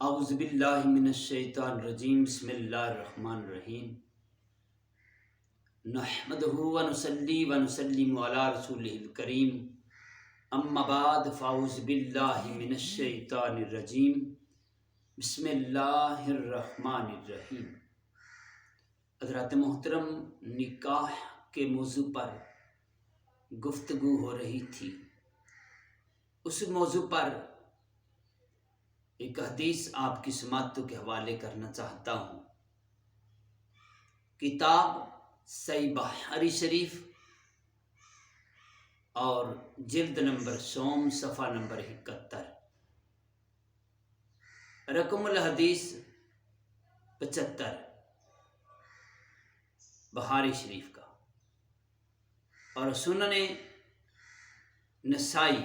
اعوذ باللہ من الشیطان الرجیم بسم اللہ الرحمن الرحیم نحمدہ ونصلی ونسلم علی رسولہ الکریم اما بعد فاعوذ باللہ من الشیطان الرجیم بسم اللہ الرحمن الرحیم۔ حضرات محترم، نکاح کے موضوع پر گفتگو ہو رہی تھی۔ اس موضوع پر ایک حدیث آپ کی سماعتوں کے حوالے کرنا چاہتا ہوں۔ کتاب صحیح بخاری شریف اور جلد نمبر 100 صفحہ نمبر 71، رقم الحدیث 75 بخاری شریف کا، اور سنن نسائی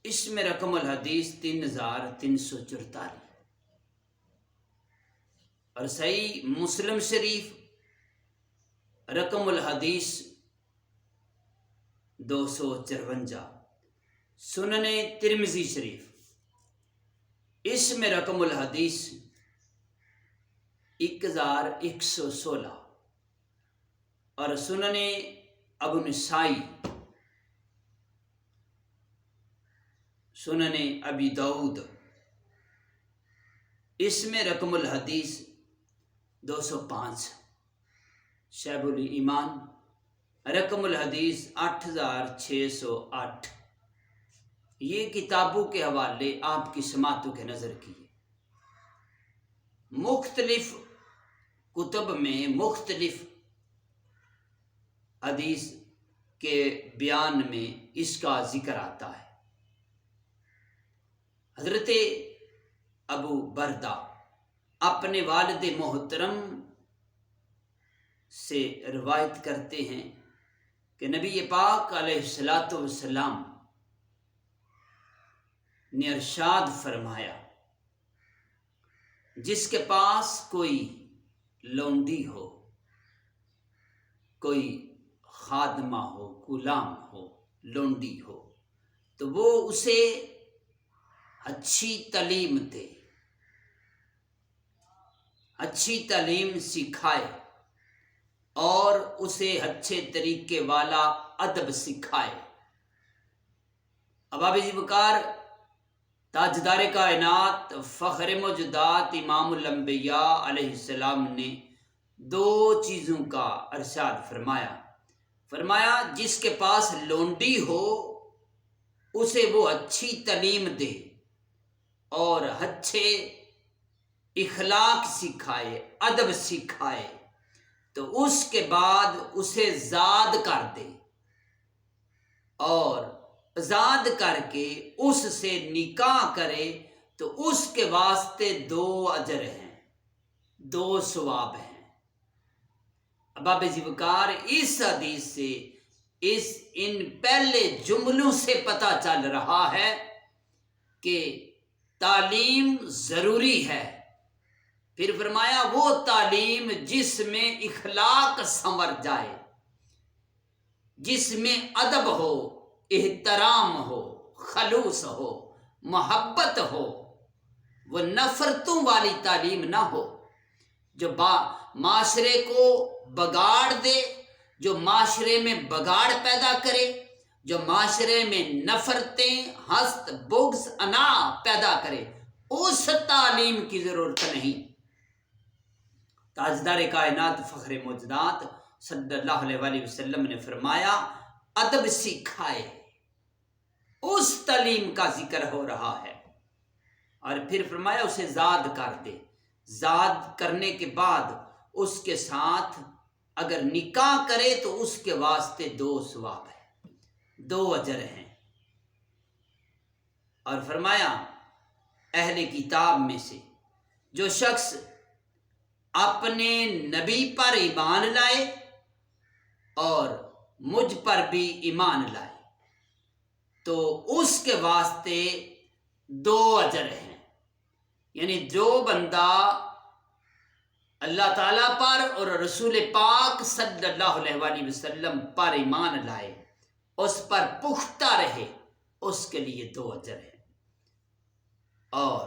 اس میں رقم الحدیث 3344، اور صحیح مسلم شریف رقم الحدیث 254، سنن ترمذی شریف اس میں رقم الحدیث 1116، اور سنن ابو نسائی، سنن ابی داؤد اس میں رقم الحدیث 205، شعب الایمان رقم الحدیث 8608۔ یہ کتابوں کے حوالے آپ کی سماعتوں کے نظر کیے۔ مختلف کتب میں مختلف حدیث کے بیان میں اس کا ذکر آتا ہے۔ حضرت ابو بردہ اپنے والد محترم سے روایت کرتے ہیں کہ نبی پاک علیہ الصلاۃ والسلام نے ارشاد فرمایا، جس کے پاس کوئی لونڈی ہو، کوئی خادمہ ہو، غلام ہو، لونڈی ہو، تو وہ اسے اچھی تعلیم دے، اچھی تعلیم سکھائے، اور اسے اچھے طریقے والا ادب سکھائے۔ اباب ذوالفقار تاجدار کائنات فخر موجودات امام الانبیاء علیہ السلام نے دو چیزوں کا ارشاد فرمایا جس کے پاس لونڈی ہو اسے وہ اچھی تعلیم دے اور اچھے اخلاق سکھائے، ادب سکھائے، تو اس کے بعد اسے زاد کر دے، اور زاد کر کے اس سے نکاح کرے تو اس کے واسطے 2 اجر ہیں، 2 ثواب ہیں۔ اباب ذوالفقار اس حدیث سے ان پہلے جملوں سے پتہ چل رہا ہے کہ تعلیم ضروری ہے۔ پھر فرمایا وہ تعلیم جس میں اخلاق سنور جائے، جس میں ادب ہو، احترام ہو، خلوص ہو، محبت ہو، وہ نفرتوں والی تعلیم نہ ہو جو معاشرے کو بگاڑ دے، جو معاشرے میں بگاڑ پیدا کرے، جو معاشرے میں نفرتیں، حسد، بغض، انا پیدا کرے، اس تعلیم کی ضرورت نہیں۔ تاجدار کائنات فخر موجودات صلی اللہ علیہ وسلم نے فرمایا ادب سکھائے، اس تعلیم کا ذکر ہو رہا ہے، اور پھر فرمایا اسے زاد کر دے۔ زاد کرنے کے بعد اس کے ساتھ اگر نکاح کرے تو اس کے واسطے 2 ثواب ہیں، 2 اجر ہیں۔ اور فرمایا اہل کتاب میں سے جو شخص اپنے نبی پر ایمان لائے اور مجھ پر بھی ایمان لائے تو اس کے واسطے 2 اجر ہیں۔ یعنی جو بندہ اللہ تعالیٰ پر اور رسول پاک صلی اللہ علیہ وسلم پر ایمان لائے، اس پر پختہ رہے، اس کے لیے 2 اجر ہیں۔ اور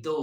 2